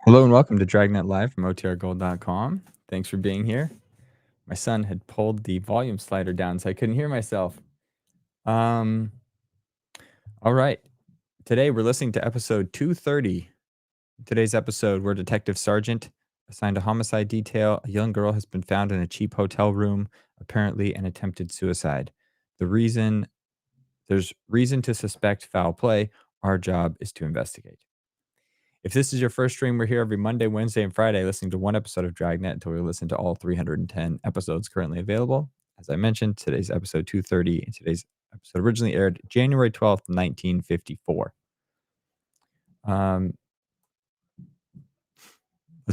Hello and welcome to Dragnet Live from OTRGold.com. Thanks for being here. My son had pulled the volume slider down, so I couldn't hear myself. All right. Today we're listening to episode 230. In today's episode, where Detective Sergeant assigned a homicide detail. A young girl has been found in a cheap hotel room, apparently an attempted suicide. There's reason to suspect foul play. Our job is to investigate. If this is your first stream, we're here every Monday, Wednesday, and Friday listening to one episode of Dragnet until we listen to all 310 episodes currently available. As I mentioned, today's episode 230, and today's episode originally aired January 12th, 1954. Let's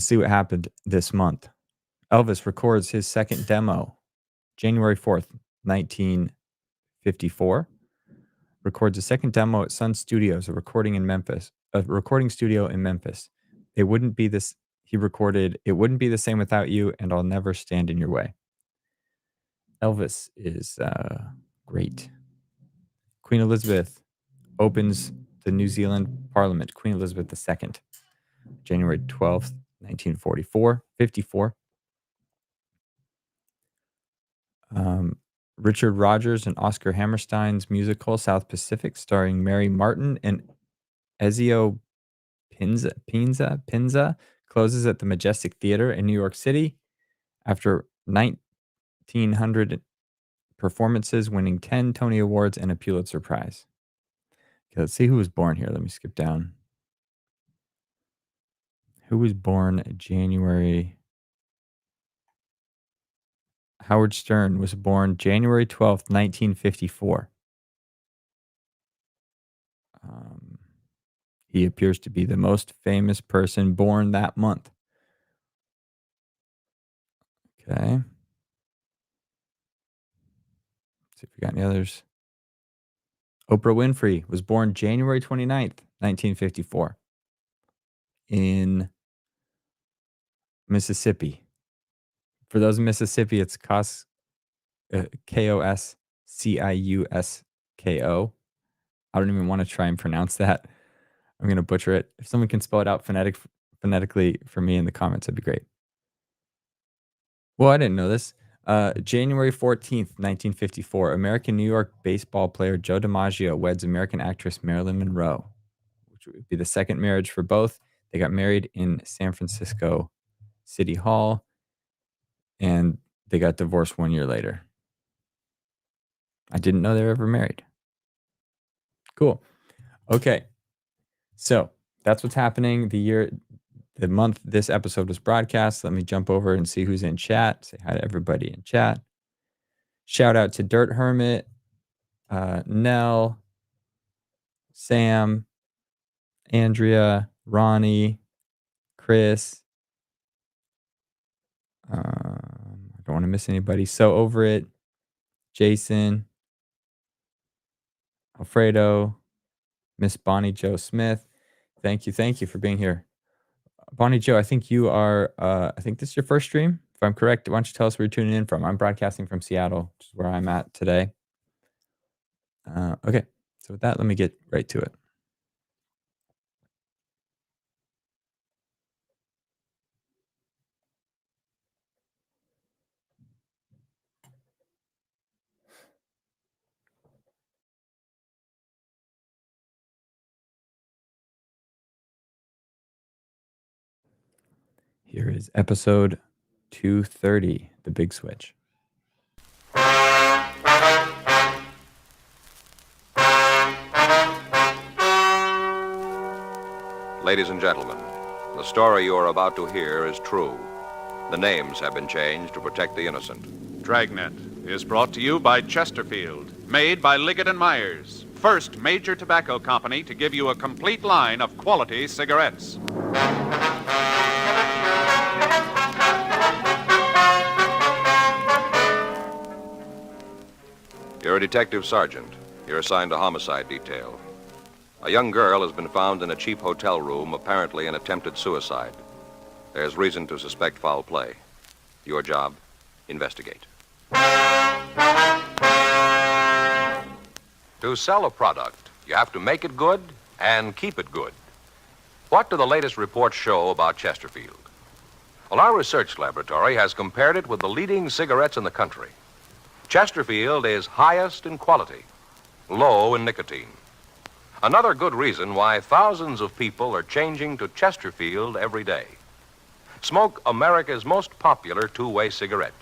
see what happened this month. Elvis records his second demo, January 4th, 1954. Records a second demo at Sun Studios, a recording studio in Memphis. He recorded It Wouldn't Be the Same Without You and I'll Never Stand in Your Way. Elvis is great. Queen Elizabeth opens the New Zealand Parliament, Queen Elizabeth II, January 12th, 1954. Richard Rodgers and Oscar Hammerstein's musical South Pacific, starring Mary Martin and Ezio Pinza, closes at the Majestic Theater in New York City after 1,900 performances, winning 10 Tony Awards and a Pulitzer Prize. Okay, let's see who was born here. Let me skip down. Who was born January? Howard Stern was born January 12th, 1954. He appears to be the most famous person born that month. Okay. See if we got any others. Oprah Winfrey was born January 29th, 1954 in Mississippi. For those in Mississippi, it's Kosciusko. I don't even want to try and pronounce that. I'm going to butcher it. If someone can spell it out phonetically for me in the comments, that'd be great. Well, I didn't know this. January 14th, 1954, American New York baseball player Joe DiMaggio weds American actress Marilyn Monroe, which would be the second marriage for both. They got married in San Francisco City Hall, and they got divorced 1 year later. I didn't know they were ever married. Cool. Okay. So that's what's happening the month this episode was broadcast. Let me jump over and see who's in chat. Say hi to everybody in chat. Shout out to Dirt Hermit, Nell, Sam, Andrea, Ronnie, Chris. I don't want to miss anybody. So over it, Jason, Alfredo, Miss Bonnie Joe Smith. Thank you for being here. Bonnie Joe, I think you are, I think this is your first stream. If I'm correct, why don't you tell us where you're tuning in from? I'm broadcasting from Seattle, which is where I'm at today. Okay, so with that, let me get right to it. Here is episode 230, The Big Switch. Ladies and gentlemen, the story you are about to hear is true. The names have been changed to protect the innocent. Dragnet is brought to you by Chesterfield, made by Liggett & Myers, first major tobacco company to give you a complete line of quality cigarettes. You're a detective sergeant. You're assigned a homicide detail. A young girl has been found in a cheap hotel room, apparently an attempted suicide. There's reason to suspect foul play. Your job, investigate. To sell a product, you have to make it good and keep it good. What do the latest reports show about Chesterfield? Well, our research laboratory has compared it with the leading cigarettes in the country. Chesterfield is highest in quality, low in nicotine. Another good reason why thousands of people are changing to Chesterfield every day. Smoke America's most popular two-way cigarette.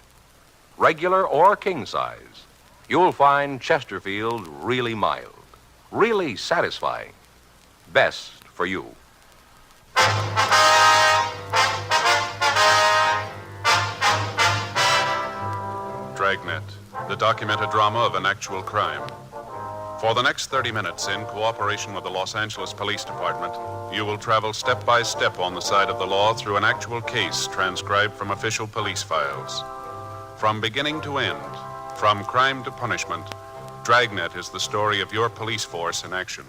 Regular or king size, you'll find Chesterfield really mild, really satisfying. Best for you. Dragnet, the documented drama of an actual crime. For the next 30 minutes, in cooperation with the Los Angeles Police Department, you will travel step by step on the side of the law through an actual case transcribed from official police files. From beginning to end, from crime to punishment, Dragnet is the story of your police force in action.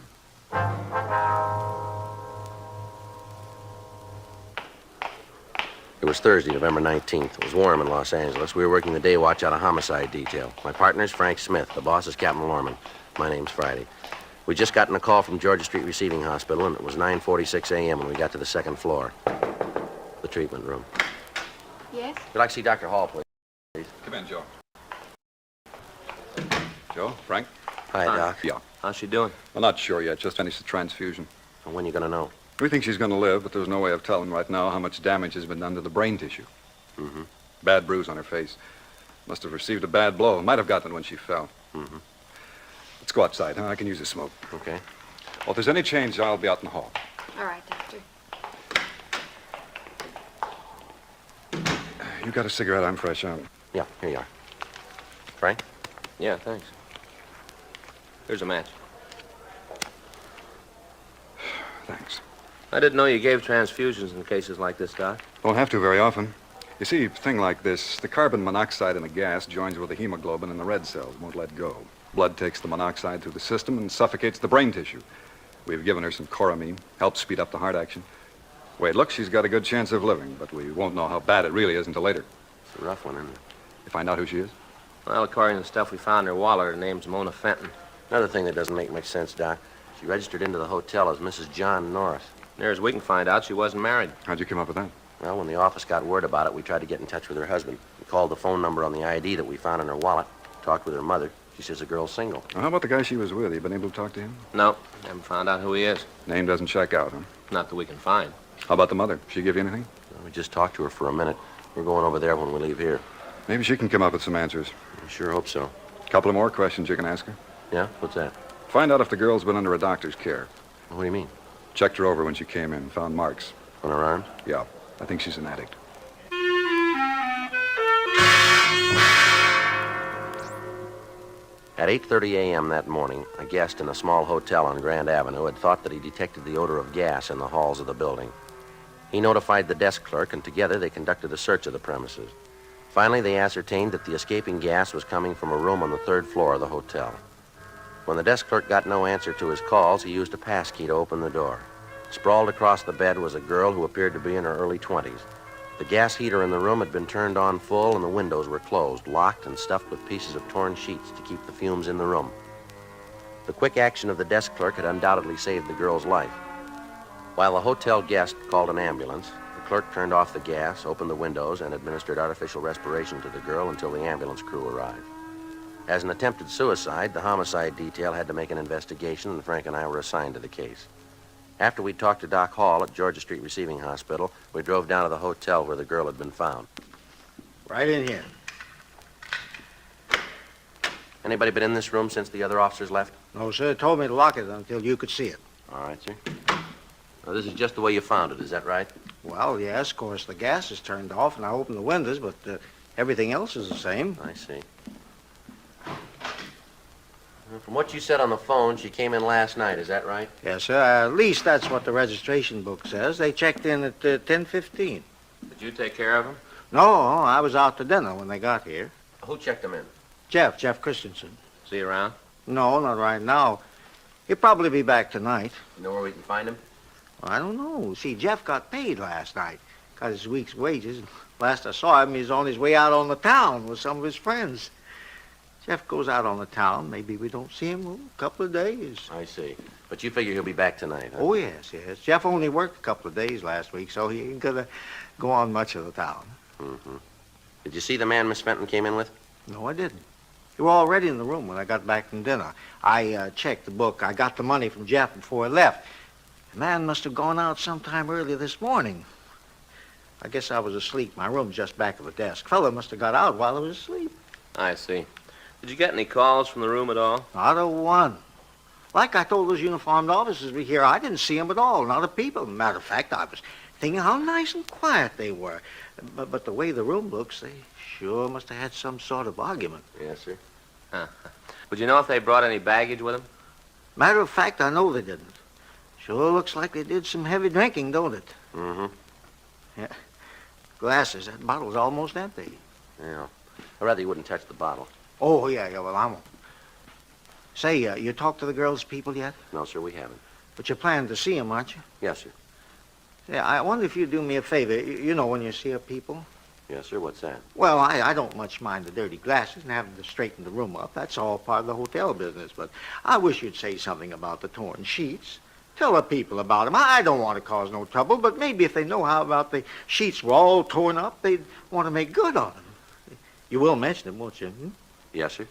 It was Thursday, November 19th. It was warm in Los Angeles. We were working the day watch out of homicide detail. My partner's Frank Smith. The boss is Captain Lorman. My name's Friday. We'd just gotten a call from Georgia Street Receiving Hospital, and it was 9:46 a.m. when we got to the second floor. The treatment room. Yes? We'd like to see Dr. Hall, please. Come in, Joe. Joe, Frank? Hi, Doc. Yeah. How's she doing? Well, not sure yet. Just finished the transfusion. And when you gonna know? We think she's going to live, but there's no way of telling right now how much damage has been done to the brain tissue. Mm-hmm. Bad bruise on her face. Must have received a bad blow. Might have gotten it when she fell. Mm-hmm. Let's go outside, huh? I can use a smoke. Okay. Well, if there's any change, I'll be out in the hall. All right, Doctor. You got a cigarette? I'm fresh out. Yeah, here you are. Frank? Yeah, thanks. Here's a match. Thanks. I didn't know you gave transfusions in cases like this, Doc. Don't have to very often. You see, a thing like this, the carbon monoxide in the gas joins with the hemoglobin in the red cells, won't let go. Blood takes the monoxide through the system and suffocates the brain tissue. We've given her some choramine, helps speed up the heart action. The way it looks, she's got a good chance of living, but we won't know how bad it really is until later. It's a rough one, isn't it? You find out who she is? Well, according to the stuff we found in her wallet, her name's Mona Fenton. Another thing that doesn't make much sense, Doc. She registered into the hotel as Mrs. John Norris. Near as we can find out, she wasn't married. How'd you come up with that? Well, when the office got word about it, we tried to get in touch with her husband. We called the phone number on the ID that we found in her wallet, talked with her mother. She says the girl's single. Well, how about the guy she was with? You been able to talk to him? No, haven't found out who he is. Name doesn't check out, huh? Not that we can find. How about the mother? She give you anything? We just talked to her for a minute. We're going over there when we leave here. Maybe she can come up with some answers. I sure hope so. Couple of more questions you can ask her. Yeah? What's that? Find out if the girl's been under a doctor's care. What do you mean? Checked her over when she came in, found marks. On her arms? Yeah, I think she's an addict. At 8:30 a.m. that morning, a guest in a small hotel on Grand Avenue had thought that he detected the odor of gas in the halls of the building. He notified the desk clerk, and together they conducted a search of the premises. Finally, they ascertained that the escaping gas was coming from a room on the third floor of the hotel. When the desk clerk got no answer to his calls, he used a passkey to open the door. Sprawled across the bed was a girl who appeared to be in her early 20s. The gas heater in the room had been turned on full, and the windows were closed, locked and stuffed with pieces of torn sheets to keep the fumes in the room. The quick action of the desk clerk had undoubtedly saved the girl's life. While the hotel guest called an ambulance, the clerk turned off the gas, opened the windows, and administered artificial respiration to the girl until the ambulance crew arrived. As an attempted suicide, the homicide detail had to make an investigation, and Frank and I were assigned to the case. After we talked to Doc Hall at Georgia Street Receiving Hospital, we drove down to the hotel where the girl had been found. Right in here. Anybody been in this room since the other officers left? No, sir. Told me to lock it until you could see it. All right, sir. Now, this is just the way you found it, is that right? Well, yes, of course, the gas is turned off, and I opened the windows, but everything else is the same. I see. From what you said on the phone, she came in last night, is that right? Yes, sir. At least that's what the registration book says. They checked in at 10:15. Did you take care of him? No, I was out to dinner when they got here. Who checked them in? Jeff Christensen. Is he around? No, not right now. He'll probably be back tonight. You know where we can find him? I don't know. See, Jeff got paid last night. Got his week's wages. Last I saw him, he was on his way out on the town with some of his friends. Jeff goes out on the town. Maybe we don't see him a couple of days. I see. But you figure he'll be back tonight, huh? Oh, yes. Jeff only worked a couple of days last week, so he ain't gonna go on much of the town. Mm-hmm. Did you see the man Miss Fenton came in with? No, I didn't. You were already in the room when I got back from dinner. I checked the book. I got the money from Jeff before I left. The man must have gone out sometime early this morning. I guess I was asleep. My room's just back of the desk. Fella must have got out while I was asleep. I see. Did you get any calls from the room at all? Not a one. Like I told those uniformed officers we here, I didn't see 'em at all, not a people. Matter of fact, I was thinking how nice and quiet they were. But the way the room looks, they sure must have had some sort of argument. Yes, sir. Would you know if they brought any baggage with them? Matter of fact, I know they didn't. Sure looks like they did some heavy drinking, don't it? Mm-hmm. Yeah. Glasses, that bottle's almost empty. Yeah. I'd rather you wouldn't touch the bottle. Oh, yeah, well, I won't. Say, you talked to the girls' people yet? No, sir, we haven't. But you're planning to see 'em, aren't you? Yes, sir. Yeah, I wonder if you'd do me a favor. You know when you see a people? Yes, sir. What's that? Well, I don't much mind the dirty glasses and having to straighten the room up. That's all part of the hotel business. But I wish you'd say something about the torn sheets. Tell the people about them. I don't want to cause no trouble, but maybe if they know how about the sheets were all torn up, they'd want to make good on them. You will mention them, won't you? Hmm? Yes, sir.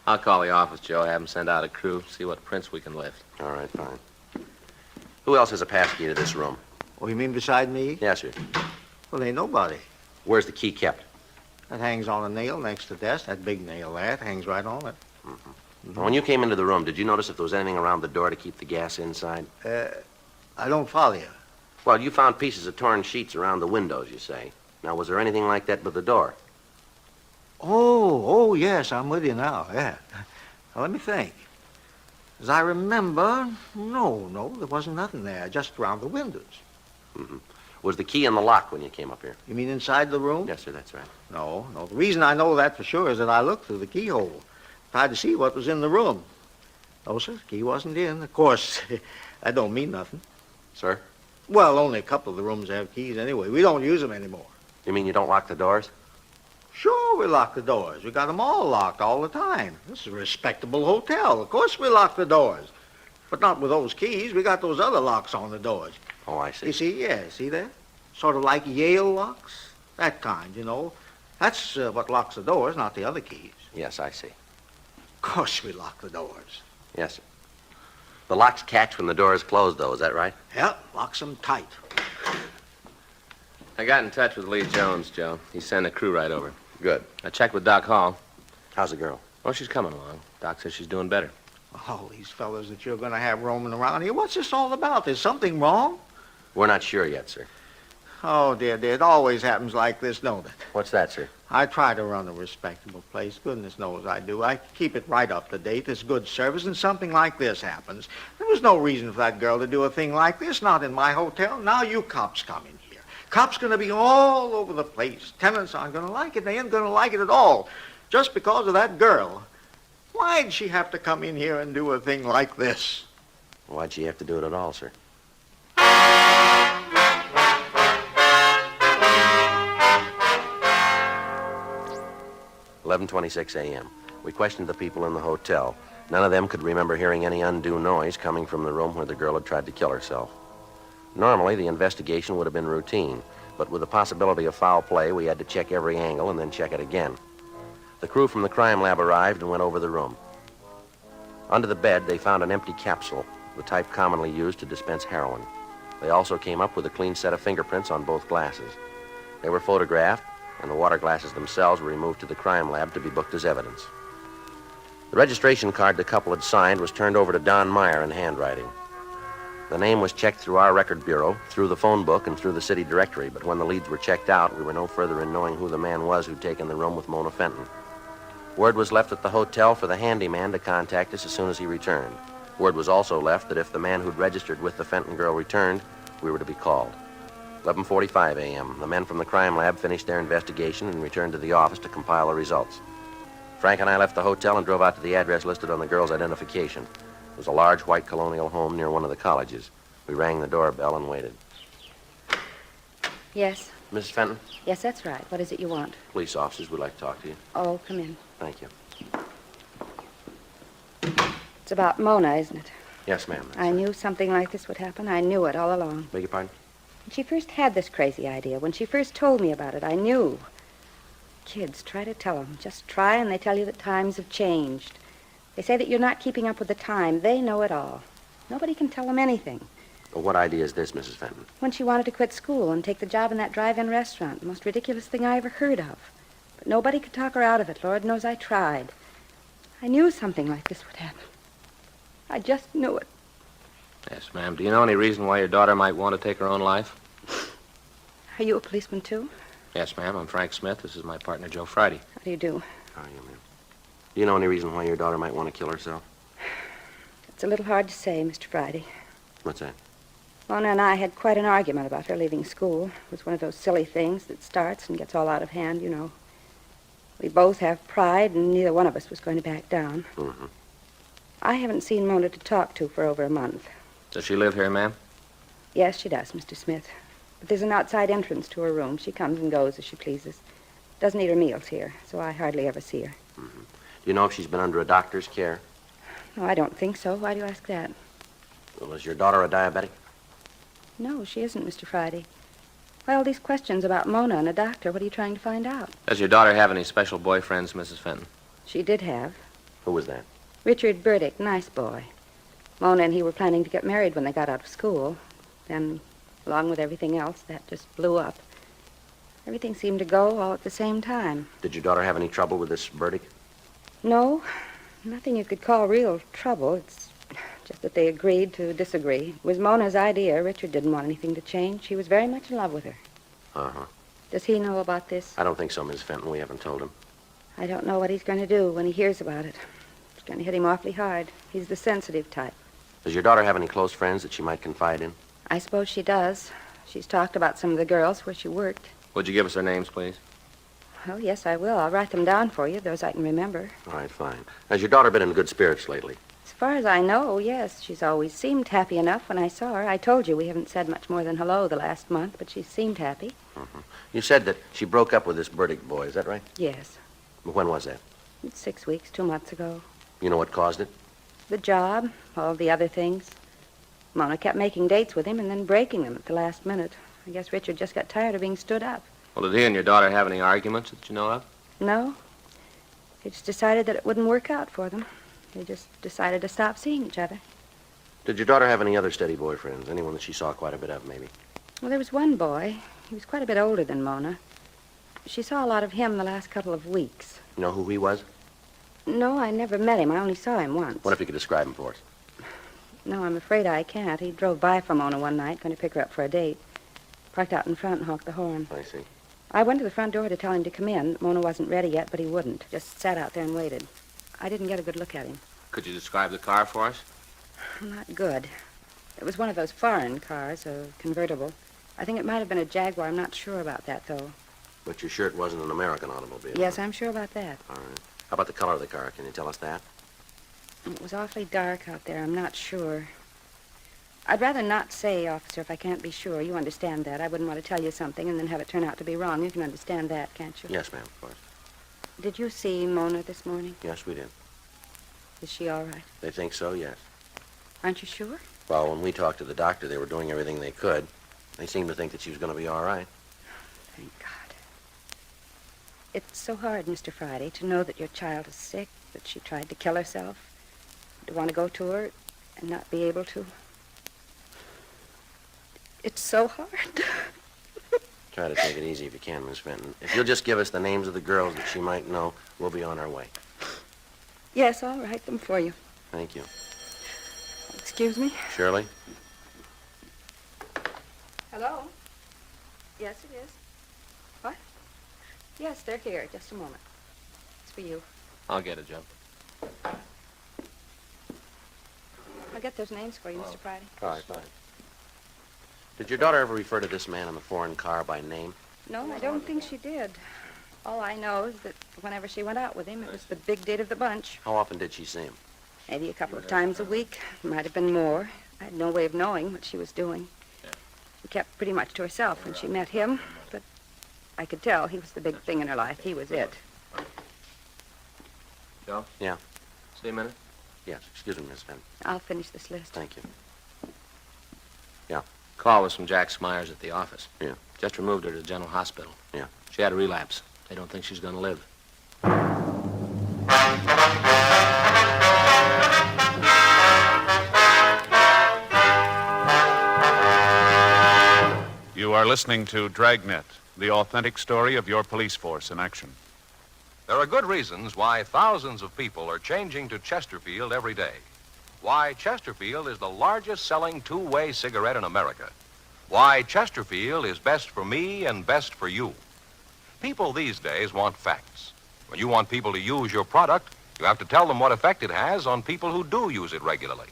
I'll call the office, Joe. Have them send out a crew, see what prints we can lift. All right, fine. Who else has a pass key to this room? Oh, you mean beside me? Yes, sir. Well, ain't nobody. Where's the key kept? That hangs on a nail next to the desk. That big nail there, it hangs right on it. Now, when you came into the room, did you notice if there was anything around the door to keep the gas inside? I don't follow you. Well, you found pieces of torn sheets around the windows, you say. Now, was there anything like that with the door? Oh, yes, I'm with you now, yeah. Now, let me think. As I remember, no, there wasn't nothing there, just around the windows. Mm-hmm. Was the key in the lock when you came up here? You mean inside the room? Yes, sir, that's right. No. The reason I know that for sure is that I looked through the keyhole, tried to see what was in the room. No, sir, the key wasn't in. Of course, that don't mean nothing. Sir? Well, only a couple of the rooms have keys anyway. We don't use them anymore. You mean you don't lock the doors? Sure, we lock the doors. We got them all locked all the time. This is a respectable hotel. Of course we lock the doors. But not with those keys. We got those other locks on the doors. Oh, I see. You see, yeah, see that? Sort of like Yale locks. That kind, you know. That's what locks the doors, not the other keys. Yes, I see. Of course we lock the doors. Yes, sir. The locks catch when the door is closed, though. Is that right? Yep, locks them tight. I got in touch with Lee Jones, Joe. He sent a crew right over. Good. I checked with Doc Hall. How's the girl? Well, she's coming along. Doc says she's doing better. Oh, these fellas that you're going to have roaming around here, what's this all about? There's something wrong? We're not sure yet, sir. Oh, dear, it always happens like this, don't it? What's that, sir? I try to run a respectable place. Goodness knows I do. I keep it right up to date. There's good service, and something like this happens. There was no reason for that girl to do a thing like this, not in my hotel. Now you cops come in here. Cops going to be all over the place. Tenants aren't going to like it. They ain't going to like it at all. Just because of that girl. Why'd she have to come in here and do a thing like this? Why'd she have to do it at all, sir? "11:26 a.m. We questioned the people in the hotel. None of them could remember hearing any undue noise coming from the room where the girl had tried to kill herself. Normally, the investigation would have been routine, but with the possibility of foul play, we had to check every angle and then check it again. The crew from the crime lab arrived and went over the room. Under the bed, they found an empty capsule, the type commonly used to dispense heroin. They also came up with a clean set of fingerprints on both glasses. They were photographed, and the water glasses themselves were removed to the crime lab to be booked as evidence. The registration card the couple had signed was turned over to Don Meyer in handwriting. The name was checked through our record bureau, through the phone book, and through the city directory, but when the leads were checked out, we were no further in knowing who the man was who'd taken the room with Mona Fenton. Word was left at the hotel for the handyman to contact us as soon as he returned. Word was also left that if the man who'd registered with the Fenton girl returned, we were to be called. 11:45 a.m. The men from the crime lab finished their investigation and returned to the office to compile the results. Frank and I left the hotel and drove out to the address listed on the girl's identification. It was a large white colonial home near one of the colleges. We rang the doorbell and waited. Yes. Mrs. Fenton, Yes, that's right. What is it you want? police officers would like to talk to you. Oh, come in. Thank you. It's about Mona, isn't it? Yes, ma'am. I knew something like this would happen. I knew it all along. Beg your pardon? When she first had this crazy idea, when she first told me about it, I knew. Kids, try to tell them. Just try, and they tell you that times have changed. They say that you're not keeping up with the time. They know it all. Nobody can tell them anything. Well, what idea is this, Mrs. Fenton? When she wanted to quit school and take the job in that drive-in restaurant, the most ridiculous thing I ever heard of. But nobody could talk her out of it. Lord knows I tried. I knew something like this would happen. I just knew it. Yes, ma'am. Do you know any reason why your daughter might want to take her own life? Are you a policeman, too? Yes, ma'am. I'm Frank Smith. This is my partner, Joe Friday. How do you do? How are you, ma'am? Do you know any reason why your daughter might want to kill herself? It's a little hard to say, Mr. Friday. What's that? Mona and I had quite an argument about her leaving school. It was one of those silly things that starts and gets all out of hand, you know. We both have pride, and neither one of us was going to back down. Mm-hmm. I haven't seen Mona to talk to for over a month. Does she live here, ma'am? Yes, she does, Mr. Smith. But there's an outside entrance to her room. She comes and goes as she pleases. Doesn't eat her meals here, so I hardly ever see her. Mm-hmm. Do you know if she's been under a doctor's care? No, I don't think so. Why do you ask that? Well, is your daughter a diabetic? No, she isn't, Mr. Friday. Why all these questions about Mona and a doctor? What are you trying to find out? Does your daughter have any special boyfriends, Mrs. Fenton? She did have. Who was that? Richard Burdick, nice boy. Mona and he were planning to get married when they got out of school. Then, along with everything else, that just blew up. Everything seemed to go all at the same time. Did your daughter have any trouble with this Burdick? No, nothing you could call real trouble. It's just that they agreed to disagree. It was Mona's idea. Richard didn't want anything to change. He was very much in love with her. Uh-huh. Does he know about this? I don't think so, Miss Fenton. We haven't told him. I don't know what he's going to do when he hears about it. It's going to hit him awfully hard. He's the sensitive type. Does your daughter have any close friends that she might confide in? I suppose she does. She's talked about some of the girls where she worked. Would you give us their names, please? Oh, yes, I will. I'll write them down for you, those I can remember. All right, fine. Has your daughter been in good spirits lately? As far as I know, yes. She's always seemed happy enough when I saw her. I told you we haven't said much more than hello the last month, but she seemed happy. Mm-hmm. You said that she broke up with this Burdick boy. Is that right? Yes. When was that? It's 6 weeks, 2 months ago. You know what caused it? The job, all the other things. Mona kept making dates with him and then breaking them at the last minute. I guess Richard just got tired of being stood up. Well, did he and your daughter have any arguments that you know of? No. They just decided that it wouldn't work out for them. They just decided to stop seeing each other. Did your daughter have any other steady boyfriends? Anyone that she saw quite a bit of, maybe? Well, there was one boy. He was quite a bit older than Mona. She saw a lot of him the last couple of weeks. You know who he was? No, I never met him. I only saw him once. What if you could describe him for us? No, I'm afraid I can't. He drove by for Mona one night, going to pick her up for a date. Parked out in front and honked the horn. I see. I went to the front door to tell him to come in. Mona wasn't ready yet, but he wouldn't. Just sat out there and waited. I didn't get a good look at him. Could you describe the car for us? Not good. It was one of those foreign cars, a convertible. I think it might have been a Jaguar. I'm not sure about that, though. But you're sure it wasn't an American automobile? Yes, I'm sure about that. All right. How about the color of the car? Can you tell us that? It was awfully dark out there. I'm not sure. I'd rather not say, officer, if I can't be sure. You understand that. I wouldn't want to tell you something and then have it turn out to be wrong. You can understand that, can't you? Yes, ma'am, of course. Did you see Mona this morning? Yes, we did. Is she all right? They think so, yes. Aren't you sure? Well, when we talked to the doctor, they were doing everything they could. They seemed to think that she was going to be all right. Thank God. It's so hard, Mr. Friday, to know that your child is sick, that she tried to kill herself, to want to go to her and not be able to. It's so hard. Try to take it easy if you can, Miss Fenton. If you'll just give us the names of the girls that she might know, we'll be on our way. Yes, I'll write them for you. Thank you. Excuse me? Shirley? Hello? Yes, it is. What? Yes, they're here. Just a moment. It's for you. I'll get it, Joe. I'll get those names for you, Mr. Friday. All right, fine. Did your daughter ever refer to this man in the foreign car by name? No, I don't think she did. All I know is that whenever she went out with him, it was the big date of the bunch. How often did she see him? Maybe a couple of times a week. Might have been more. I had no way of knowing what she was doing. She kept pretty much to herself when she met him, but I could tell he was the big thing in her life. He was it. Joe? Yeah. See a minute? Yes, excuse me, Miss Fenton. I'll finish this list. Thank you. Call was from Jack Smyers at the office. Yeah. Just removed her to the general hospital. Yeah. She had a relapse. They don't think she's going to live. You are listening to Dragnet, the authentic story of your police force in action. There are good reasons why thousands of people are changing to Chesterfield every day. Why Chesterfield is the largest selling two-way cigarette in America. Why Chesterfield is best for me and best for you. People these days want facts. When you want people to use your product, you have to tell them what effect it has on people who do use it regularly.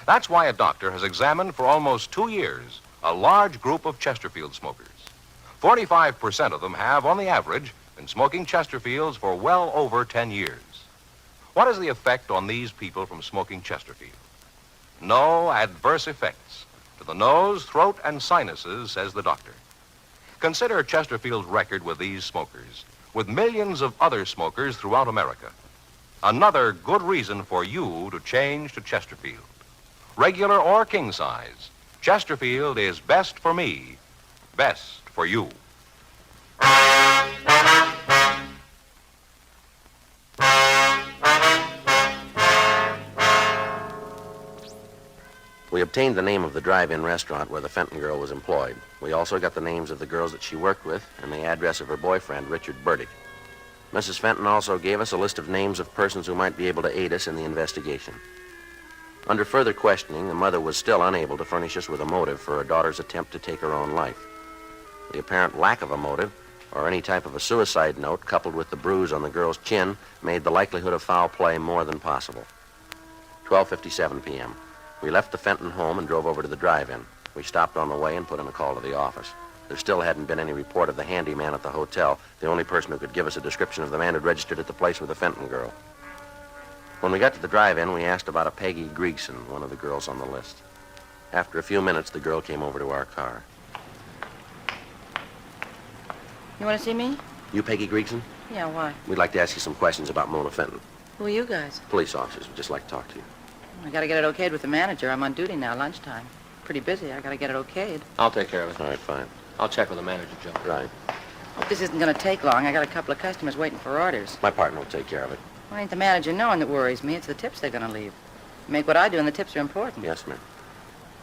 That's why a doctor has examined for almost 2 years a large group of Chesterfield smokers. 45% of them have, on the average, been smoking Chesterfields for well over 10 years. What is the effect on these people from smoking Chesterfield? No adverse effects to the nose, throat, and sinuses, says the doctor. Consider Chesterfield's record with these smokers, with millions of other smokers throughout America. Another good reason for you to change to Chesterfield. Regular or king size, Chesterfield is best for me, best for you. We obtained the name of the drive-in restaurant where the Fenton girl was employed. We also got the names of the girls that she worked with and the address of her boyfriend, Richard Burdick. Mrs. Fenton also gave us a list of names of persons who might be able to aid us in the investigation. Under further questioning, the mother was still unable to furnish us with a motive for her daughter's attempt to take her own life. The apparent lack of a motive, or any type of a suicide note, coupled with the bruise on the girl's chin, made the likelihood of foul play more than possible. 12:57 p.m. We left the Fenton home and drove over to the drive-in. We stopped on the way and put in a call to the office. There still hadn't been any report of the handyman at the hotel, the only person who could give us a description of the man who'd registered at the place with the Fenton girl. When we got to the drive-in, we asked about a Peggy Gregson, one of the girls on the list. After a few minutes, the girl came over to our car. You want to see me? You Peggy Gregson? Yeah, why? We'd like to ask you some questions about Mona Fenton. Who are you guys? Police officers. We'd just like to talk to you. I gotta get it okayed with the manager. I'm on duty now, lunchtime. Pretty busy. I gotta get it okayed. I'll take care of it. All right, fine. I'll check with the manager, Joe. Right. Hope this isn't gonna take long. I got a couple of customers waiting for orders. My partner will take care of it. Well, ain't the manager knowing that worries me. It's the tips they're gonna leave. Make what I do, and the tips are important. Yes, ma'am.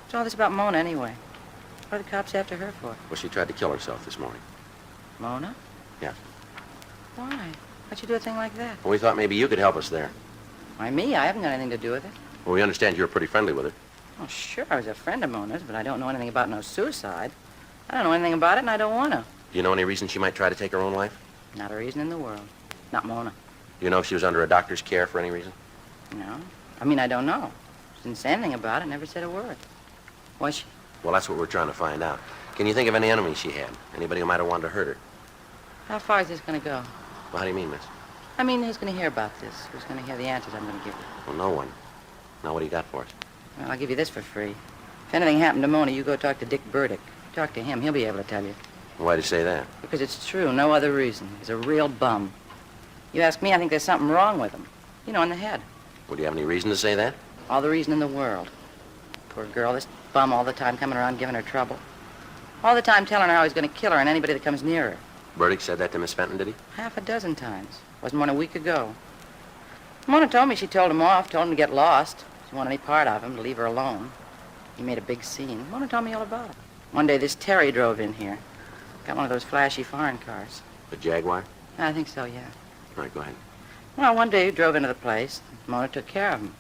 What's all this about Mona, anyway? What are the cops after her for? Well, she tried to kill herself this morning. Mona? Yeah. Why? Why'd you do a thing like that? Well, we thought maybe you could help us there. Why, me? I haven't got anything to do with it. Well, we understand you were pretty friendly with her. Oh, sure, I was a friend of Mona's, but I don't know anything about no suicide. I don't know anything about it, and I don't want to. Do you know any reason she might try to take her own life? Not a reason in the world. Not Mona. Do you know if she was under a doctor's care for any reason? No. I mean, I don't know. She didn't say anything about it, never said a word. Was she? Well, that's what we're trying to find out. Can you think of any enemies she had? Anybody who might have wanted to hurt her? How far is this going to go? Well, how do you mean, miss? I mean, who's going to hear about this? Who's going to hear the answers I'm going to give you? Well, no one. Now, what do you got for us? Well, I'll give you this for free. If anything happened to Mona, you go talk to Dick Burdick. Talk to him. He'll be able to tell you. Why'd you say that? Because it's true. No other reason. He's a real bum. You ask me, I think there's something wrong with him. You know, in the head. Well, do you have any reason to say that? All the reason in the world. Poor girl, this bum all the time coming around giving her trouble. All the time telling her how he's going to kill her and anybody that comes near her. Burdick said that to Miss Fenton, did he? Half a dozen times. Wasn't more than a week ago. Mona told me she told him off, told him to get lost. She didn't want any part of him, to leave her alone. He made a big scene. Mona told me all about it. One day this Terry drove in here. Got one of those flashy foreign cars. The Jaguar? I think so, yeah. All right, go ahead. Well, one day he drove into the place. Mona took care of him.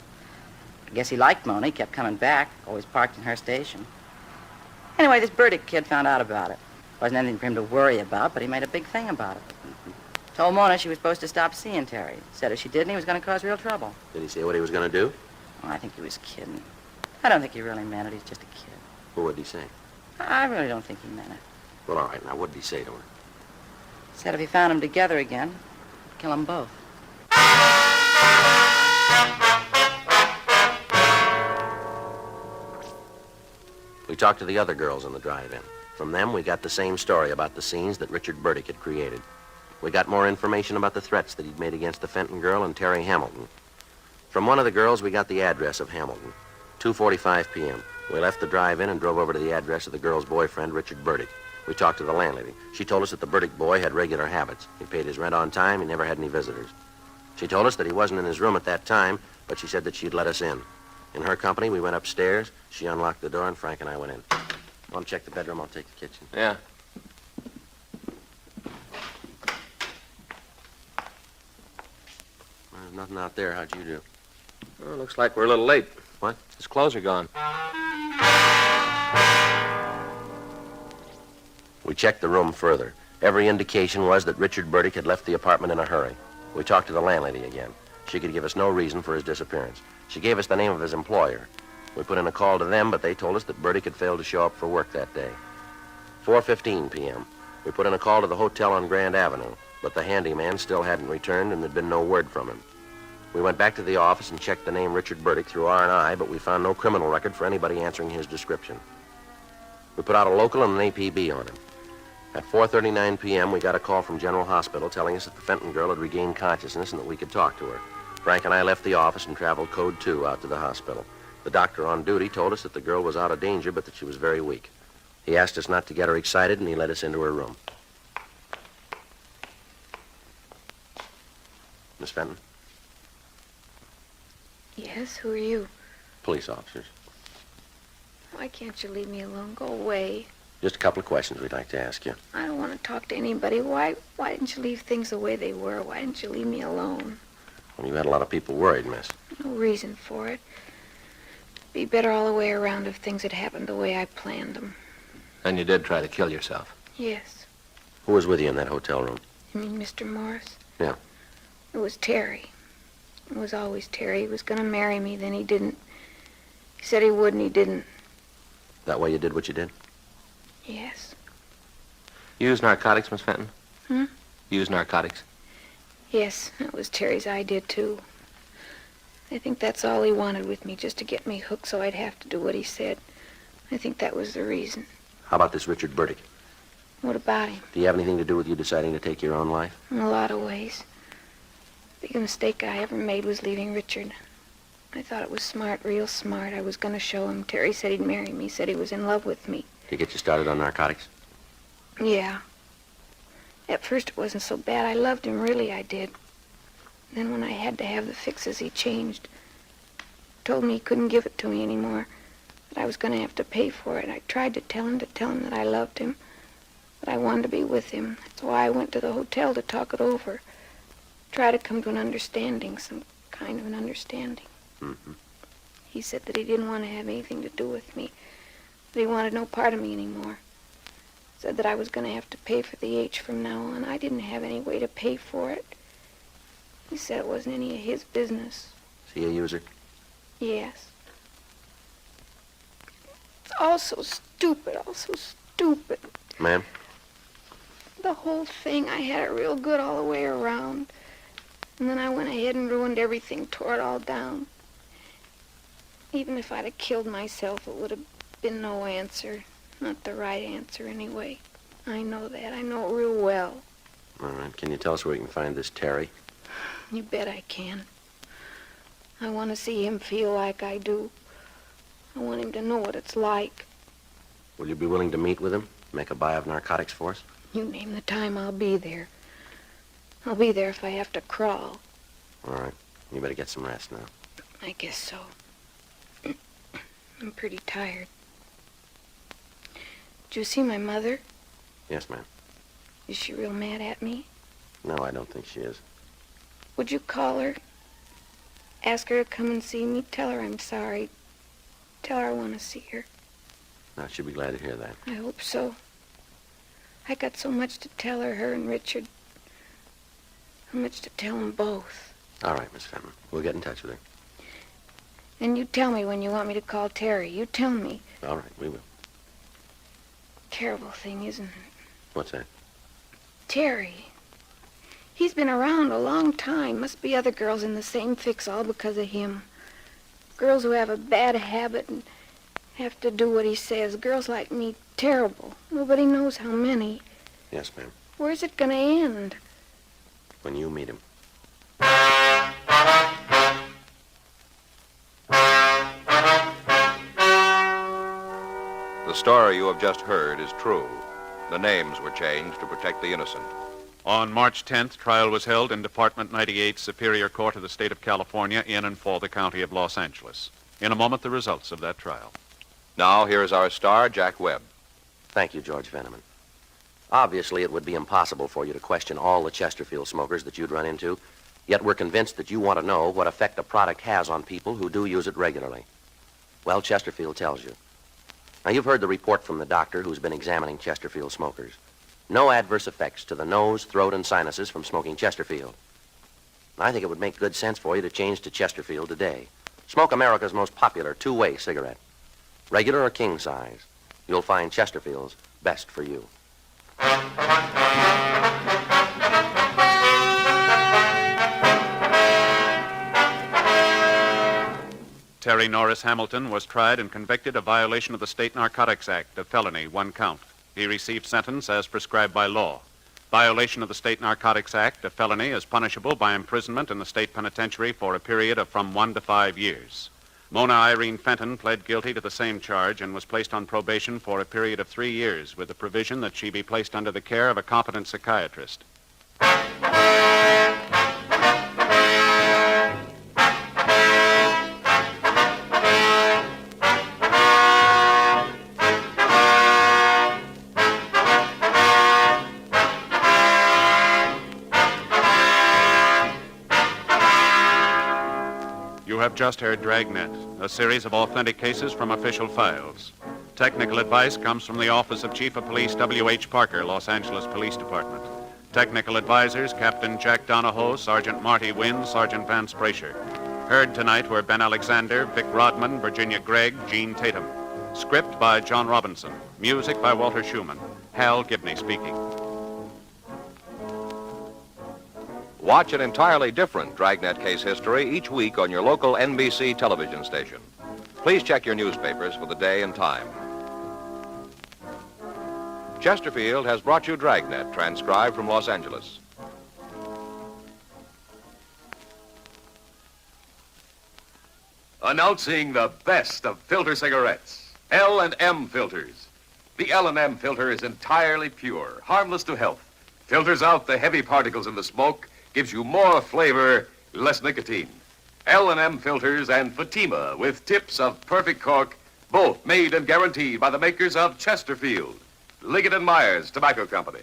I guess he liked Mona. He kept coming back, always parked in her station. Anyway, this Burdick kid found out about it. Wasn't anything for him to worry about, but he made a big thing about it. Told Mona she was supposed to stop seeing Terry. Said if she didn't, he was going to cause real trouble. Did he say what he was going to do? Oh, I think he was kidding. I don't think he really meant it. He's just a kid. Well, what did he say? I really don't think he meant it. Well, all right. Now, what did he say to her? Said if he found them together again, he'd kill them both. We talked to the other girls in the drive-in. From them, we got the same story about the scenes that Richard Burdick had created. We got more information about the threats that he'd made against the Fenton girl and Terry Hamilton. From one of the girls, we got the address of Hamilton. 2:45 p.m. We left the drive-in and drove over to the address of the girl's boyfriend, Richard Burdick. We talked to the landlady. She told us that the Burdick boy had regular habits. He paid his rent on time. He never had any visitors. She told us that he wasn't in his room at that time, but she said that she'd let us in. In her company, we went upstairs. She unlocked the door, and Frank and I went in. Want to check the bedroom? I'll take the kitchen. Yeah. There's nothing out there. How'd you do? Well, looks like we're a little late. What? His clothes are gone. We checked the room further. Every indication was that Richard Burdick had left the apartment in a hurry. We talked to the landlady again. She could give us no reason for his disappearance. She gave us the name of his employer. We put in a call to them, but they told us that Burdick had failed to show up for work that day. 4:15 p.m. We put in a call to the hotel on Grand Avenue, but the handyman still hadn't returned and there'd been no word from him. We went back to the office and checked the name Richard Burdick through R&I, but we found no criminal record for anybody answering his description. We put out a local and an APB on him. At 4:39 p.m., we got a call from General Hospital telling us that the Fenton girl had regained consciousness and that we could talk to her. Frank and I left the office and traveled Code 2 out to the hospital. The doctor on duty told us that the girl was out of danger, but that she was very weak. He asked us not to get her excited, and he led us into her room. Miss Fenton? Yes, who are you? Police officers. Why can't you leave me alone? Go away. Just a couple of questions we'd like to ask you. I don't want to talk to anybody. Why didn't you leave things the way they were? Why didn't you leave me alone? Well, you had a lot of people worried, miss. No reason for it. Be better all the way around if things had happened the way I planned them. And you did try to kill yourself. Yes. Who was with you in that hotel room? You mean Mr. Morris? Yeah. It was Terry. It was always Terry. He was going to marry me, then he didn't. He said he would, and he didn't. That why you did what you did? Yes. You use narcotics, Miss Fenton? Hmm? You use narcotics? Yes, that was Terry's idea, too. I think that's all he wanted with me, just to get me hooked so I'd have to do what he said. I think that was the reason. How about this Richard Burdick? What about him? Do you have anything to do with you deciding to take your own life? In a lot of ways. The biggest mistake I ever made was leaving Richard. I thought it was smart, real smart. I was going to show him. Terry said he'd marry me, said he was in love with me. To get you started on narcotics? Yeah. At first it wasn't so bad. I loved him, really I did. Then when I had to have the fixes, he changed. Told me he couldn't give it to me anymore, that I was going to have to pay for it. I tried to tell him that I loved him, that I wanted to be with him. That's why I went to the hotel to talk it over. Try to come to an understanding, some kind of an understanding. Mm-hmm. He said that he didn't want to have anything to do with me, that he wanted no part of me anymore. Said that I was going to have to pay for the H from now on. I didn't have any way to pay for it. He said it wasn't any of his business. Is he a user? Yes. It's all so stupid, all so stupid. Ma'am? The whole thing, I had it real good all the way around. And then I went ahead and ruined everything, tore it all down. Even if I'd have killed myself, it would have been no answer. Not the right answer, anyway. I know that. I know it real well. All right. Can you tell us where we can find this Terry? You bet I can. I want to see him feel like I do. I want him to know what it's like. Will you be willing to meet with him? Make a buy of narcotics for us? You name the time, I'll be there. I'll be there if I have to crawl. All right. You better get some rest now. I guess so. I'm pretty tired. Did you see my mother? Yes, ma'am. Is she real mad at me? No, I don't think she is. Would you call her? Ask her to come and see me. Tell her I'm sorry. Tell her I want to see her. No, she'll be glad to hear that. I hope so. I got so much to tell her and Richard. So much to tell them both. All right, Miss Fenton. We'll get in touch with her. And you tell me when you want me to call Terry. You tell me. All right, we will. Terrible thing, isn't it? What's that? Terry. He's been around a long time. Must be other girls in the same fix all because of him. Girls who have a bad habit and have to do what he says. Girls like me, terrible. Nobody knows how many. Yes, ma'am. Where's it gonna end? When you meet him. the story you have just heard is true. The names were changed to protect the innocent. On March 10th, trial was held in Department 98 Superior Court of the State of California in and for the County of Los Angeles. In a moment, the results of that trial. Now, here is our star, Jack Webb. Thank you, George Veneman. Obviously, it would be impossible for you to question all the Chesterfield smokers that you'd run into, yet we're convinced that you want to know what effect a product has on people who do use it regularly. Well, Chesterfield tells you. Now, you've heard the report from the doctor who's been examining Chesterfield smokers. No adverse effects to the nose, throat, and sinuses from smoking Chesterfield. I think it would make good sense for you to change to Chesterfield today. Smoke America's most popular two-way cigarette. Regular or king size. You'll find Chesterfield's best for you. Terry Norris Hamilton was tried and convicted of violation of the State Narcotics Act, a felony, 1 count. He received sentence as prescribed by law. Violation of the State Narcotics Act, a felony, is punishable by imprisonment in the state penitentiary for a period of from 1 to 5 years. Mona Irene Fenton pled guilty to the same charge and was placed on probation for a period of 3 years with the provision that she be placed under the care of a competent psychiatrist. You have just heard Dragnet, a series of authentic cases from official files. Technical advice comes from the Office of Chief of Police W.H. Parker, Los Angeles Police Department. Technical advisors, Captain Jack Donahoe, Sergeant Marty Wynn, Sergeant Vance Brasher. Heard tonight were Ben Alexander, Vic Rodman, Virginia Gregg, Gene Tatum. Script by John Robinson. Music by Walter Schumann. Hal Gibney speaking. Watch an entirely different Dragnet case history each week on your local NBC television station. Please check your newspapers for the day and time. Chesterfield has brought you Dragnet, transcribed from Los Angeles. Announcing the best of filter cigarettes, L&M filters. The L&M filter is entirely pure, harmless to health. Filters out the heavy particles in the smoke, gives you more flavor, less nicotine. L&M filters and Fatima with tips of perfect cork, both made and guaranteed by the makers of Chesterfield, Liggett & Myers Tobacco Company.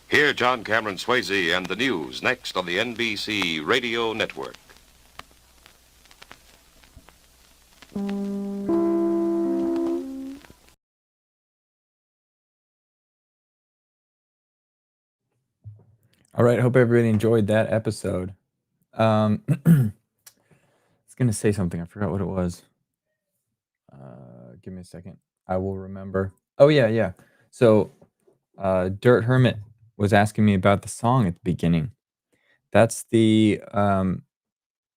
Hear John Cameron Swayze and the news next on the NBC Radio Network. All right, hope everybody enjoyed that episode. I was going to say something. I forgot what it was. Give me a second. I will remember. Oh, yeah. So Dirt Hermit was asking me about the song at the beginning. That's the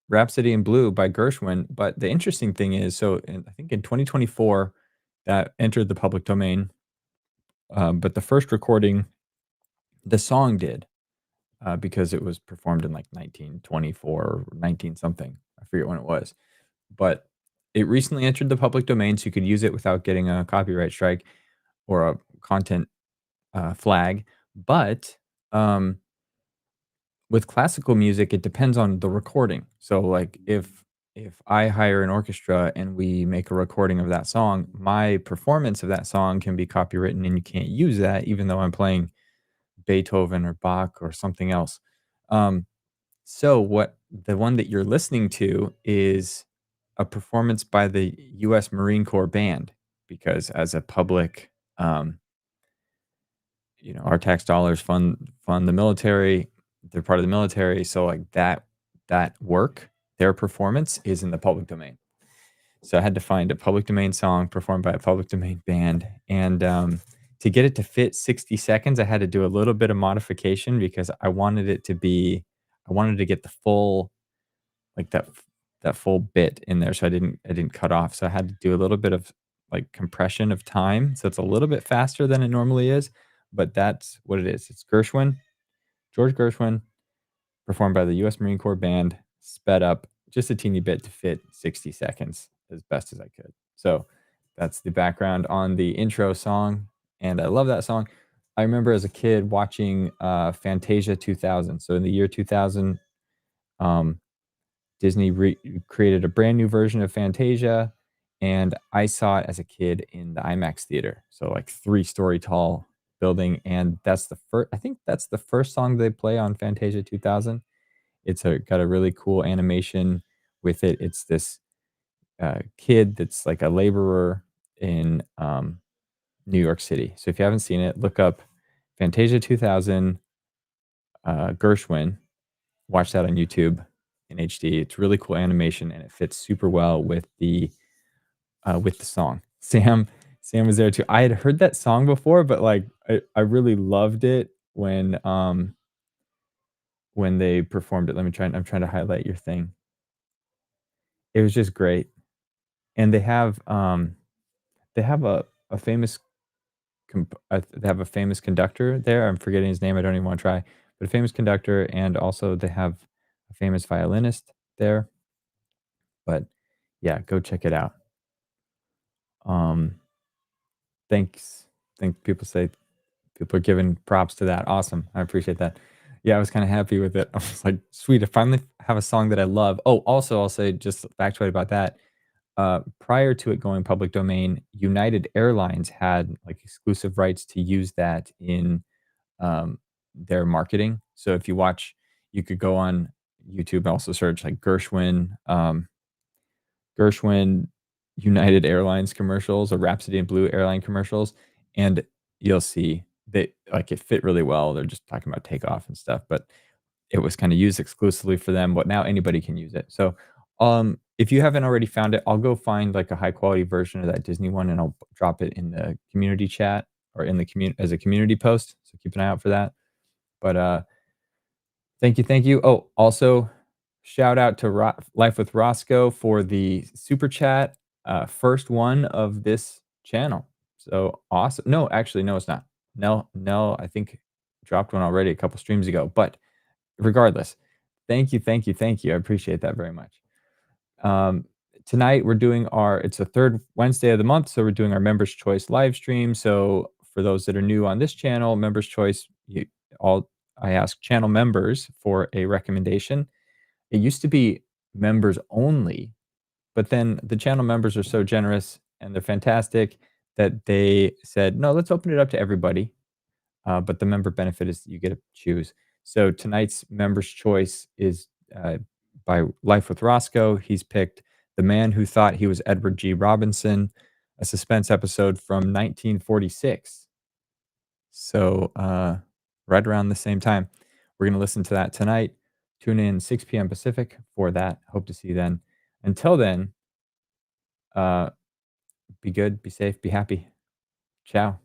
Rhapsody in Blue by Gershwin. But the interesting thing is, I think in 2024, that entered the public domain. But the first recording, the song did. Because it was performed in like 1924 or 19 something. I forget when it was. But it recently entered the public domain, so you could use it without getting a copyright strike or a content flag. But with classical music, it depends on the recording. So like if I hire an orchestra and we make a recording of that song, my performance of that song can be copywritten and you can't use that even though I'm playing Beethoven or Bach or something else. So what the one that you're listening to is a performance by the U.S. Marine Corps Band, because as a public, our tax dollars fund the military. They're part of the military, so like that work, their performance is in the public domain. So I had to find a public domain song performed by a public domain band, and to get it to fit 60 seconds, I had to do a little bit of modification because I wanted to get the full, like that full bit in there. So I didn't cut off. So I had to do a little bit of like compression of time. So it's a little bit faster than it normally is, but that's what it is. It's Gershwin, George Gershwin, performed by the U.S. Marine Corps Band, sped up just a teeny bit to fit 60 seconds as best as I could. So that's the background on the intro song, and I love that song. I remember as a kid watching Fantasia 2000. So in the year 2000, um, Disney created a brand new version of Fantasia, and I saw it as a kid in the IMAX theater. So like 3-story tall building, and that's the first. I think that's the first song they play on Fantasia 2000. Got a really cool animation with it. It's this kid that's like a laborer in New York City. So if you haven't seen it, look up Fantasia 2000 Gershwin. Watch that on YouTube in HD. It's really cool animation, and it fits super well with the song. Sam was there too. I had heard that song before, but like I really loved it when they performed it. I'm trying to highlight your thing. It was just great. And they have a famous they have a famous conductor there. I'm forgetting his name. I don't even want to try. But a famous conductor, and also they have a famous violinist there. But yeah, go check it out. Um, thanks. Think people are giving props to that. Awesome. I appreciate that. Yeah, I was kind of happy with it. I was like, sweet. I finally have a song that I love. Oh, also, I'll say just factoid about that. Prior to it going public domain, United Airlines had like exclusive rights to use that in their marketing. So if you watch, you could go on YouTube and also search like Gershwin United Airlines commercials or Rhapsody in Blue airline commercials, and you'll see that like it fit really well. They're just talking about takeoff and stuff, but it was kind of used exclusively for them, but now anybody can use it. So, if you haven't already found it, I'll go find like a high quality version of that Disney one, and I'll drop it in the community chat or in the community as a community post. So keep an eye out for that. But thank you, thank you. Oh, also shout out to Life with Roscoe for the super chat, first one of this channel. So awesome. No, actually, no, it's not. Nell, I think dropped one already a couple streams ago, but regardless, thank you, thank you, thank you. I appreciate that very much. Tonight we're doing it's the third Wednesday of the month, so we're doing our Members Choice live stream. So for those that are new on this channel, Members Choice, I ask channel members for a recommendation. It used to be members only, but then the channel members are so generous and they're fantastic that they said, no, let's open it up to everybody. But the member benefit is you get to choose. So tonight's member's choice is by Life with Roscoe. He's picked The Man Who Thought He Was Edward G. Robinson, a suspense episode from 1946. So right around the same time. We're going to listen to that tonight. Tune in 6 p.m. Pacific for that. Hope to see you then. Until then, be good, be safe, be happy. Ciao.